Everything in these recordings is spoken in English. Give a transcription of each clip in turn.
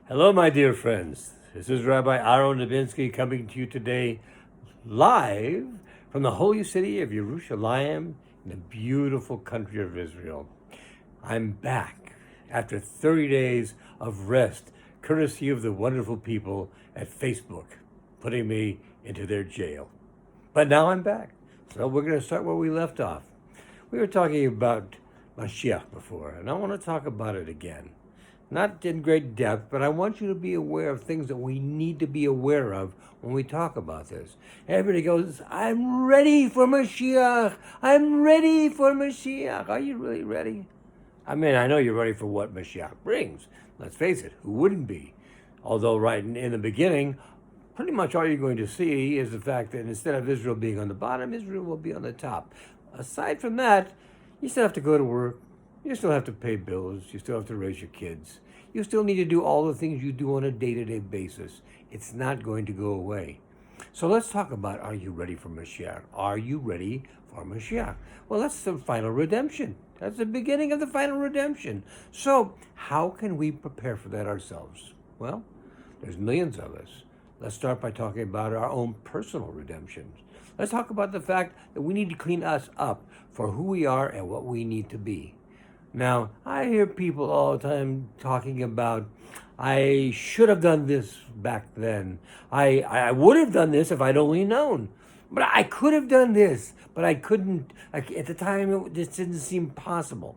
Hello, my dear friends. This is Rabbi Aharon Dobinsky coming to you today live from the holy city of Yerushalayim in the beautiful country of Israel. I'm back after 30 days of rest, courtesy of the wonderful people at Facebook, putting me into their jail. But now I'm back. So we're going to start where we left off. We were talking about Mashiach before, and I want to talk about it again. Not in great depth, but I want you to be aware of things that we need to be aware of when we talk about this. Everybody goes, I'm ready for Mashiach. I'm ready for Mashiach. Are you really ready? I mean, I know you're ready for what Mashiach brings. Let's face it, who wouldn't be? Although right in the beginning, pretty much all you're going to see is the fact that instead of Israel being on the bottom, Israel will be on the top. Aside from that, you still have to go to work. You still have to pay bills. You still have to raise your kids. You still need to do all the things you do on a day-to-day basis. It's not going to go away. So let's talk about, are you ready for Mashiach? Are you ready for Mashiach? Well, that's the final redemption. That's the beginning of the final redemption. So how can we prepare for that ourselves? Well, there's millions of us. Let's start by talking about our own personal redemptions. Let's talk about the fact that we need to clean us up for who we are and what we need to be. Now, I hear people all the time talking about, I should have done this back then. I would have done this if I'd only known. But I could have done this, but I couldn't. At the time, it just didn't seem possible.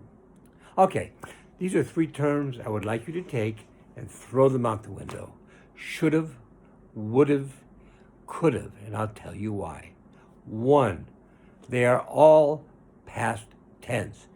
Okay, these are three terms I would like you to take and throw them out the window. Should have, would have, could have, and I'll tell you why. One, they are all past tense.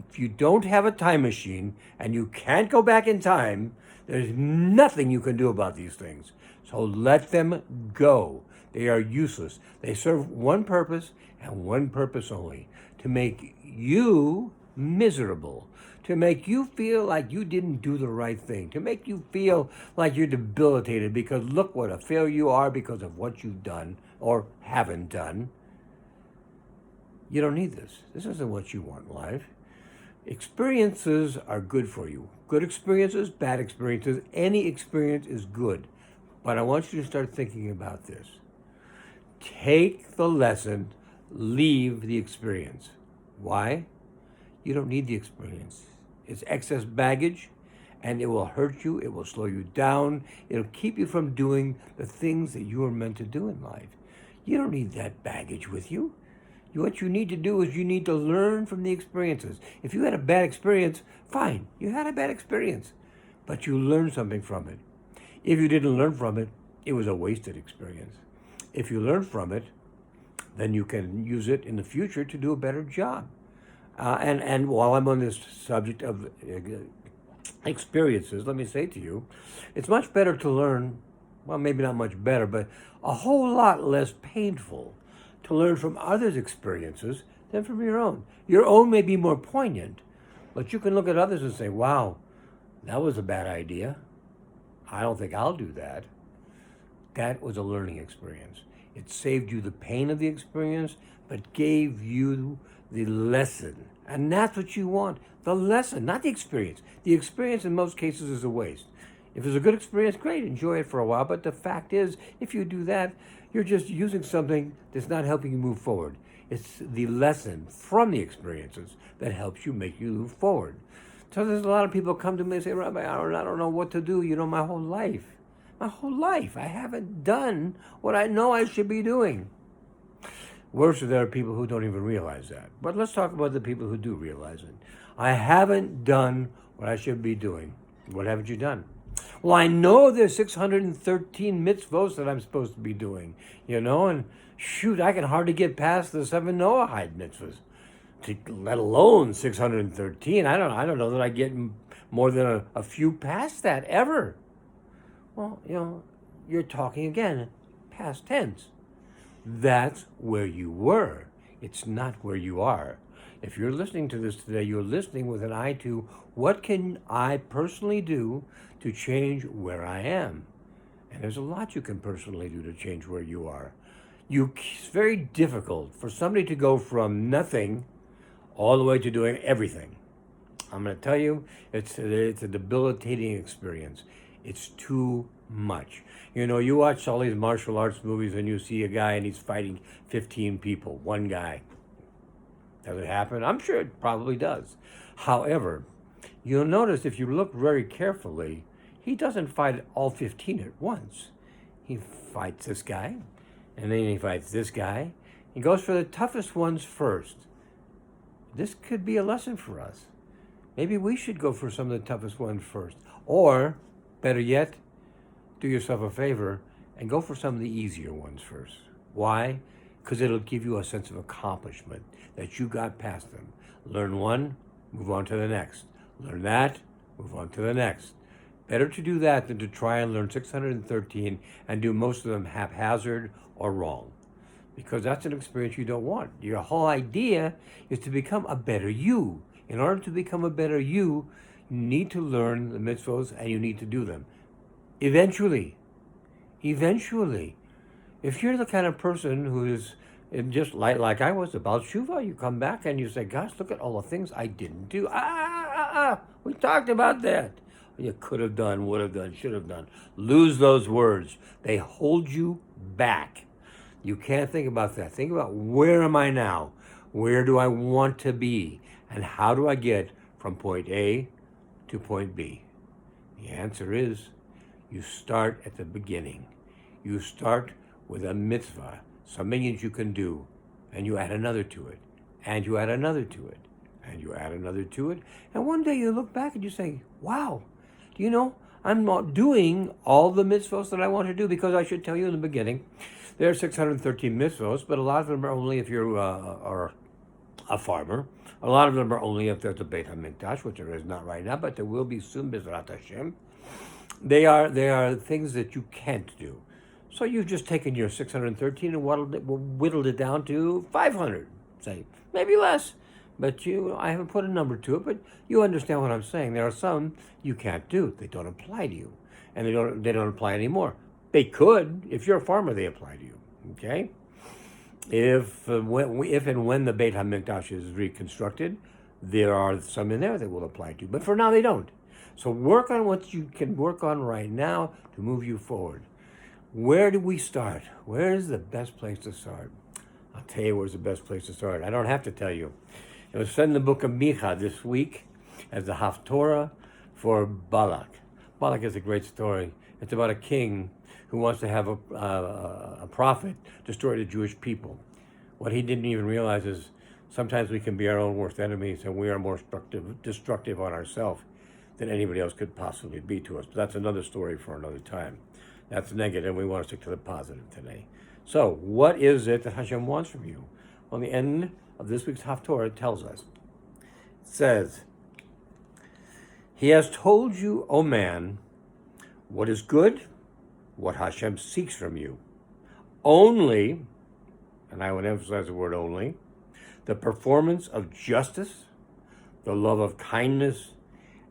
If you don't have a time machine and you can't go back in time, there's nothing you can do about these things. So let them go. They are useless. They serve one purpose and one purpose only: to make you miserable, to make you feel like you didn't do the right thing, to make you feel like you're debilitated because look what a failure you are because of what you've done or haven't done. You don't need this. This isn't what you want in life. Experiences are good for you. Good experiences, bad experiences, any experience is good. But I want you to start thinking about this. Take the lesson, leave the experience. Why? You don't need the experience. It's excess baggage, and it will hurt you, it will slow you down, it'll keep you from doing the things that you are meant to do in life. You don't need that baggage with you. What you need to do is you need to learn from the experiences. If you had a bad experience, fine, you had a bad experience, but you learned something from it. If you didn't learn from it, it was a wasted experience. If you learn from it, then you can use it in the future to do a better job. And while I'm on this subject of experiences, let me say to you, it's much better to learn, well, maybe not much better, but a whole lot less painful to learn from others' experiences than from your own. Your own may be more poignant, but you can look at others and say, wow, that was a bad idea. I don't think I'll do that. That was a learning experience. It saved you the pain of the experience, but gave you the lesson. And that's what you want, the lesson, not the experience. The experience in most cases is a waste. If it's a good experience, great, enjoy it for a while. But the fact is, if you do that, you're just using something that's not helping you move forward. It's the lesson from the experiences that helps you make you move forward. So there's a lot of people come to me and say, Rabbi Aharon, I don't know what to do. My whole life, I haven't done what I know I should be doing. Worse, there are people who don't even realize that. But let's talk about the people who do realize it. I haven't done what I should be doing. What haven't you done? Well, I know there's 613 mitzvos that I'm supposed to be doing, and shoot, I can hardly get past the 7 Noahide mitzvahs, let alone 613. I don't know that I get more than a few past that ever. Well, you're talking again, past tense. That's where you were. It's not where you are. If you're listening to this today, you're listening with an eye to what can I personally do to change where I am. And there's a lot you can personally do to change where you are. It's very difficult for somebody to go from nothing all the way to doing everything. I'm going to tell you, it's a debilitating experience. It's too much. You know, you watch all these martial arts movies and you see a guy and he's fighting 15 people, one guy. Does it happen? I'm sure it probably does. However, you'll notice if you look very carefully, he doesn't fight all 15 at once. He fights this guy, and then he fights this guy. He goes for the toughest ones first. This could be a lesson for us. Maybe we should go for some of the toughest ones first. Or, better yet, do yourself a favor and go for some of the easier ones first. Why? Because it'll give you a sense of accomplishment that you got past them. Learn one, move on to the next. Learn that, move on to the next. Better to do that than to try and learn 613 and do most of them haphazard or wrong. Because that's an experience you don't want. Your whole idea is to become a better you. In order to become a better you need to learn the mitzvos and you need to do them. Eventually. If you're the kind of person who is just like I was about Shuvah, you come back and you say, gosh, look at all the things I didn't do. We talked about that. You could have done, would have done, should have done. Lose those words. They hold you back. You can't think about that. Think about, where am I now? Where do I want to be? And how do I get from point A to point B? The answer is, you start at the beginning. You start with a mitzvah, something that you can do, and you add another to it, and you add another to it, and you add another to it, and one day you look back and you say, wow, do you know, I'm not doing all the mitzvahs that I want to do, because I should tell you in the beginning, there are 613 mitzvahs, but a lot of them are only if you are a farmer. A lot of them are only if there's a Beit HaMikdash, which there is not right now, but there will be soon, B'ezrat Hashem. They are things that you can't do. So you've just taken your 613 and whittled it down to 500, say, maybe less. But I haven't put a number to it, but you understand what I'm saying. There are some you can't do. They don't apply to you, and they don't apply anymore. They could. If you're a farmer, they apply to you, okay? If and when the Beit HaMikdash is reconstructed, there are some in there that will apply to you. But for now, they don't. So work on what you can work on right now to move you forward. Where do we start? Where is the best place to start? I'll tell you where's the best place to start. I don't have to tell you. It was said in the book of Micha this week as the Haftorah for Balak. Balak is a great story. It's about a king who wants to have a prophet destroy the Jewish people. What he didn't even realize is sometimes we can be our own worst enemies, and we are more destructive on ourselves than anybody else could possibly be to us. But that's another story for another time. That's negative. We want to stick to the positive today. So, what is it that Hashem wants from you? On the end of this week's Haftorah, it tells us. It says, He has told you, O man, what is good, what Hashem seeks from you. Only, and I would emphasize the word only, the performance of justice, the love of kindness,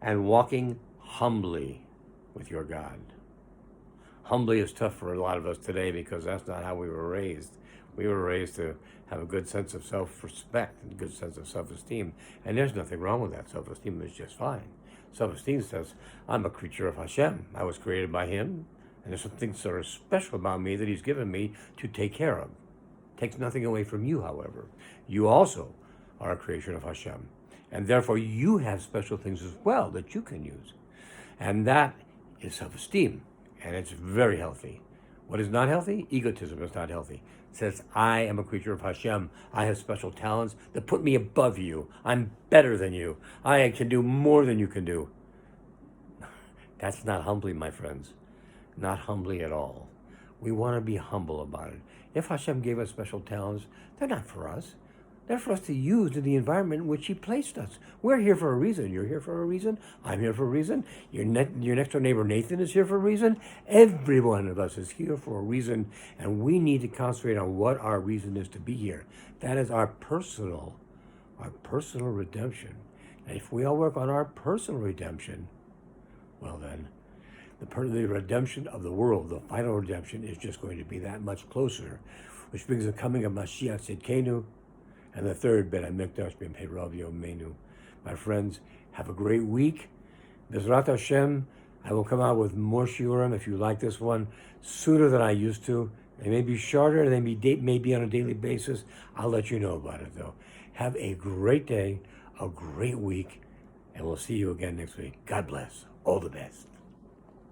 and walking humbly with your God. Humbly is tough for a lot of us today because that's not how we were raised. We were raised to have a good sense of self-respect and a good sense of self-esteem. And there's nothing wrong with that. Self-esteem is just fine. Self-esteem says, I'm a creature of Hashem. I was created by Him. And there's some things that are special about me that He's given me to take care of. Takes nothing away from you, however. You also are a creation of Hashem. And therefore, you have special things as well that you can use. And that is self-esteem. And it's very healthy. What is not healthy? Egotism is not healthy. It says, I am a creature of Hashem. I have special talents that put me above you. I'm better than you. I can do more than you can do. That's not humbly, my friends. Not humbly at all. We want to be humble about it. If Hashem gave us special talents, they're not for us. They're for us to use in the environment in which He placed us. We're here for a reason. You're here for a reason. I'm here for a reason. Your next door neighbor Nathan is here for a reason. Every one of us is here for a reason, and we need to concentrate on what our reason is to be here. That is our personal redemption. And if we all work on our personal redemption, well then, the redemption of the world, the final redemption, is just going to be that much closer, which brings the coming of Mashiach Tzidkenu, and the third, Beit HaMikdash B'Mei Rav Yomeinu. My friends, have a great week. B'ezrat Hashem, I will come out with more shiurim if you like this one sooner than I used to. They may be shorter, they may be on a daily basis. I'll let you know about it though. Have a great day, a great week, and we'll see you again next week. God bless. All the best.